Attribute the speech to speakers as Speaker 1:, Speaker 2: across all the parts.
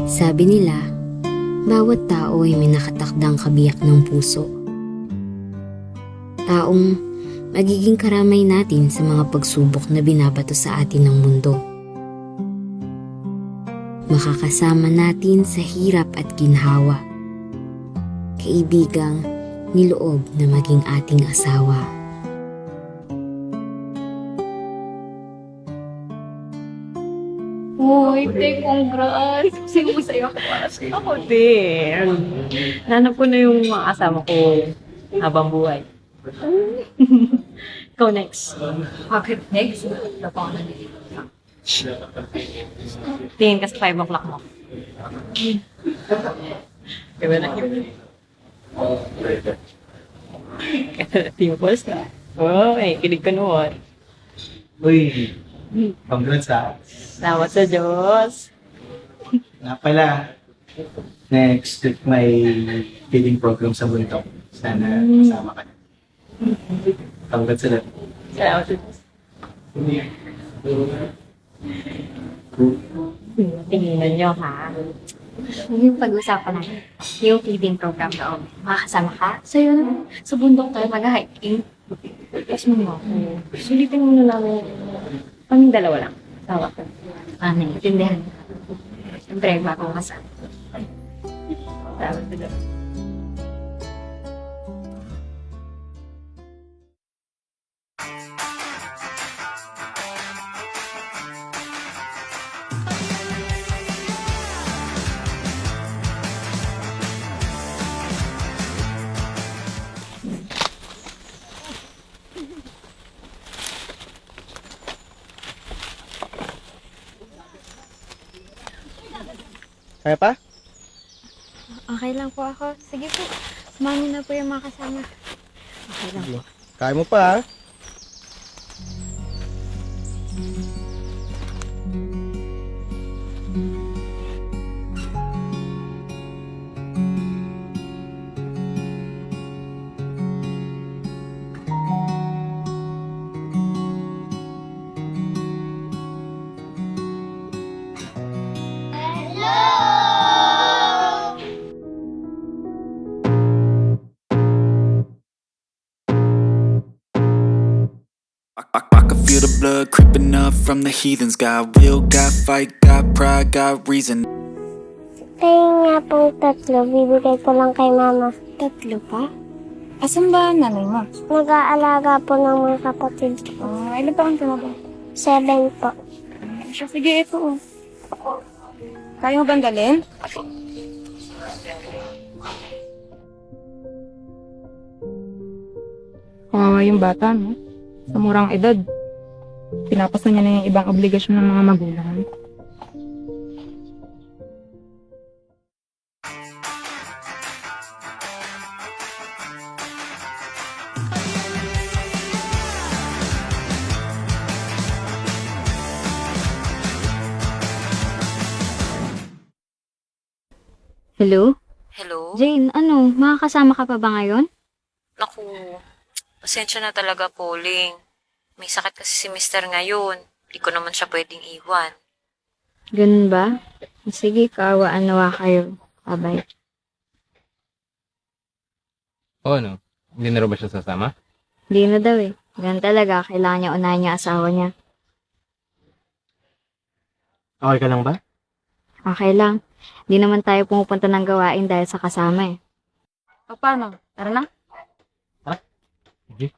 Speaker 1: Sabi nila, bawat tao ay may nakatakdang kabiyak ng puso. Taong magiging karamay natin sa mga pagsubok na binabato sa atin ng mundo. Makakasama natin sa hirap at ginhawa. Kaibigang niloob na maging ating asawa.
Speaker 2: Uy, te, congrats! Sino masaya ka para sa'yo?
Speaker 3: Ako din. Nanap ko na yung mga kasama ko habang buhay. Ikaw next.
Speaker 2: Bakit next? Wala pa ako nalilito.
Speaker 3: Tingin ka sa 5 o'clock mo. Diba na yun? Team Pulse na. Oh, kilig ka noon.
Speaker 4: Uy, congrats ha.
Speaker 3: Salamat sa Diyos.
Speaker 4: Nga pala, next week may feeding program sa Bundok. Sana kasama ka na. Congrats ulit.
Speaker 3: Salamat sa Diyos. Tingnan nyo, ha?
Speaker 2: Yung pag-usapan natin, yung feeding program daw. Makakasama ka? Sa'yo na. Sa bundok tayo mag-hiking.
Speaker 3: Tapos mo ako. Sulitin mo na namin. Kaming dalawa lang. Tawa ka.
Speaker 2: Naiintindihan ka. Siyempre, bago kasama.
Speaker 3: Salamat sa Diyos.
Speaker 4: Kaya pa?
Speaker 5: Okay lang po ako. Sige po, samahan niyo na po yung mga kasama. Okay lang po.
Speaker 4: Kaya mo pa ha?
Speaker 6: I can feel the blood creeping up from the heathens. Got will, got fight, got pride, got reason.
Speaker 5: Tayo nga pong tatlo, bibigay ko lang kay mama.
Speaker 2: Tatlo pa? Asan ba ang nanay mo?
Speaker 5: Nag-aalaga po ng mga kapatid.
Speaker 2: Ilan taon ka na ba?
Speaker 5: 7 po.
Speaker 2: Sige, ito. Kaya mo bang dalhin? Kawawa yung bata, no? Sa murang edad, pinapasa niya na yung ibang obligasyon ng mga magulang.
Speaker 1: Hello?
Speaker 3: Hello?
Speaker 1: Jane, makakasama ka pa ba ngayon?
Speaker 3: Naku, pasensya na talaga, Pauling. May sakit kasi si Mister ngayon. Hindi ko naman siya pwedeng iwan.
Speaker 1: Ganun ba? Sige, kaawaan nawa kayo. Bye-bye.
Speaker 7: O ano? Hindi na rin ba siya sasama?
Speaker 1: Hindi na daw eh. Ganun talaga, kailangan niya unahin niya asawa niya.
Speaker 4: Okay ka lang ba?
Speaker 1: Okay lang. Hindi naman tayo pumupunta ng gawain dahil sa kasama eh.
Speaker 2: O paano? Tara na?
Speaker 7: Sige.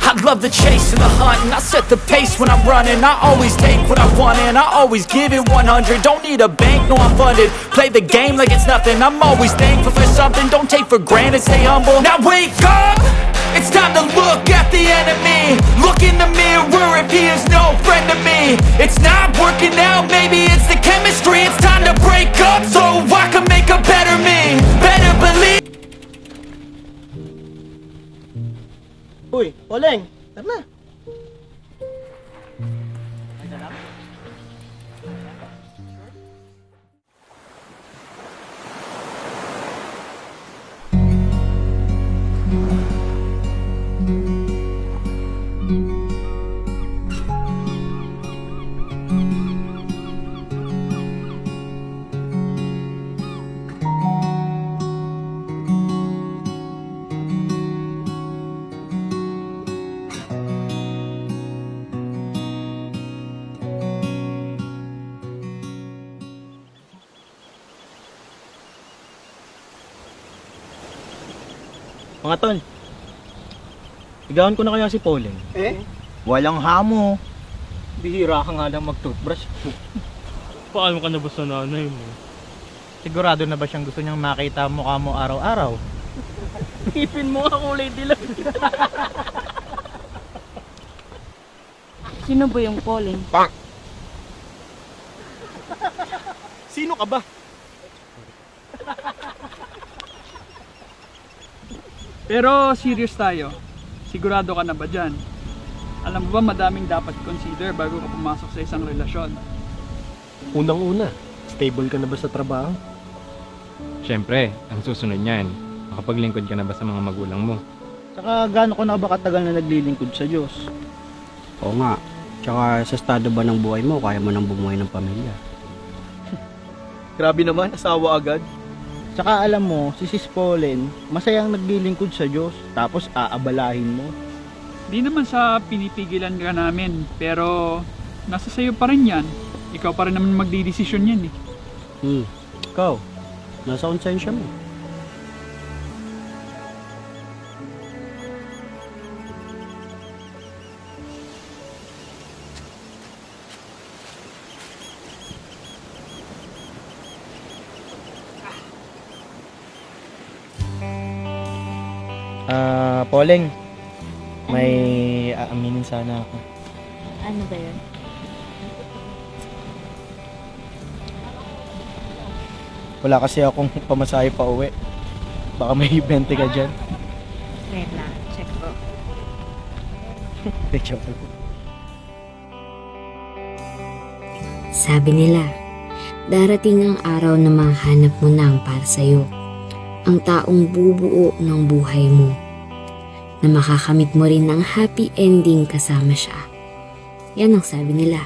Speaker 6: I love the chase and the hunt, and I set the pace when I'm running. I always take what I want and I always give it 100. Don't need a bank, no I'm funded. Play the game like it's nothing. I'm always thankful for something. Don't take for granted, stay humble. Now wake up! It's time to look at the enemy. Look in the mirror if he is no friend to me. It's not working out, maybe it's the chemistry. It's time to break up so I can make a better me. Better believe.
Speaker 4: Uy, Oleng! Tara na! Mga tol, ligawan ko na kaya si Pauling.
Speaker 8: Walang hamo.
Speaker 4: Bihira ka nga lang mag-toothbrush.
Speaker 9: Paano ka na ba sa nanay mo?
Speaker 8: Sigurado na ba siyang gusto niyang makita ang mukha mo araw-araw?
Speaker 9: Ipin mo nga kulay dilaw.
Speaker 2: Sino ba yung Pauling?
Speaker 4: Sino ka ba?
Speaker 9: Pero serious tayo. Sigurado ka na ba dyan? Alam mo ba madaming dapat consider bago ka pumasok sa isang relasyon?
Speaker 4: Unang-una, stable ka na ba sa trabaho?
Speaker 7: Siyempre, ang susunod niyan, makapaglingkod ka na ba sa mga magulang mo?
Speaker 8: Tsaka gaano ko na ba katagal na naglilingkod sa Diyos?
Speaker 10: Oo nga. Tsaka sa estado ba ng buhay mo, kaya mo nang bumuhay ng pamilya?
Speaker 4: Grabe naman, asawa agad.
Speaker 8: Tsaka alam mo, si Sis Pauline, masayang naglilingkod sa Diyos, tapos aabalahin mo.
Speaker 9: Di naman sa pinipigilan ka namin, pero nasa sayo pa rin yan. Ikaw pa rin naman magdidesisyon yan eh.
Speaker 10: Ikaw, nasa konsensya mo.
Speaker 8: Pauling, may aaminin sana ako.
Speaker 2: Ano ba yun?
Speaker 8: Wala kasi akong pamasahe pa uwi. Baka may 20 ka dyan.
Speaker 2: Wait lang, check ko.
Speaker 8: Joke lang.
Speaker 1: Sabi nila, darating ang araw na mahanap mo na ang para sa'yo. Ang taong bubuo ng buhay mo. Na makakamit mo rin ng happy ending kasama siya. Yan ang sabi nila.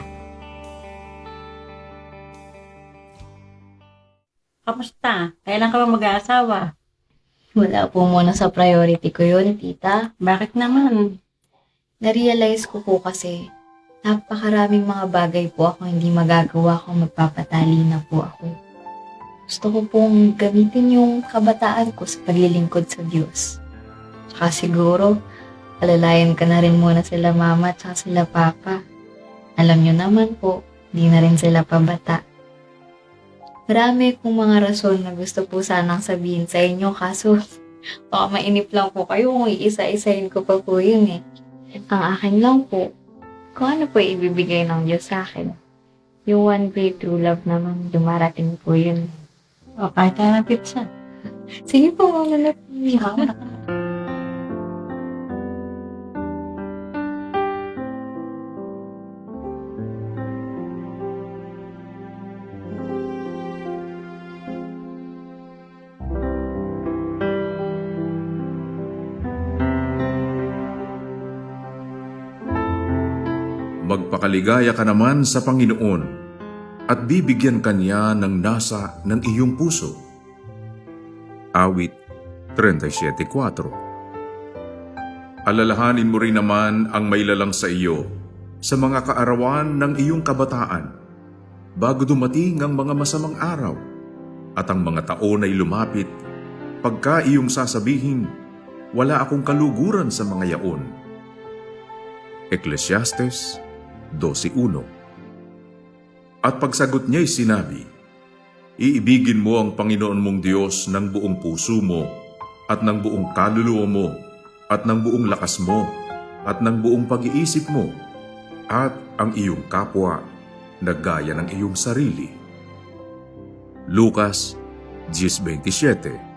Speaker 11: Kamusta? Kailan ka ba mag-aasawa?
Speaker 2: Wala po muna sa priority ko yun, tita.
Speaker 11: Bakit naman?
Speaker 2: Narealize ko po kasi napakaraming mga bagay po ako hindi magagawa kung magpapatali na po ako. Gusto ko pong gamitin yung kabataan ko sa paglilingkod sa Diyos. Tsaka siguro, alalayan ka na rin muna sila mama at sila papa. Alam nyo naman po, di na rin sila pabata. Marami kong mga rason na gusto po sanang sabihin sa inyo, kaso baka mainip lang po kayo kung iisa-isahin ko pa po yun eh. Ang akin lang po, kung ano po ibibigay ng Diyos sa akin. Yung one day true love naman, dumarating po yun.
Speaker 11: O, kahit tayo ng pizza.
Speaker 2: Sige po, mama na po.
Speaker 12: Magpakaligaya ka naman sa Panginoon at bibigyan ka niya ng nasa ng iyong puso. Awit 37:4. Alalahanin mo rin naman ang mailalang sa iyo sa mga kaarawan ng iyong kabataan bago dumating ang mga masamang araw at ang mga taon ay lumapit pagka iyong sasabihin, wala akong kaluguran sa mga yaon. Ecclesiastes 12:1. At pagsagot niya'y sinabi, iibigin mo ang Panginoon mong Diyos ng buong puso mo at ng buong kaluluwa mo at ng buong lakas mo at ng buong pag-iisip mo at ang iyong kapwa na gaya ng iyong sarili. Lucas 10:27.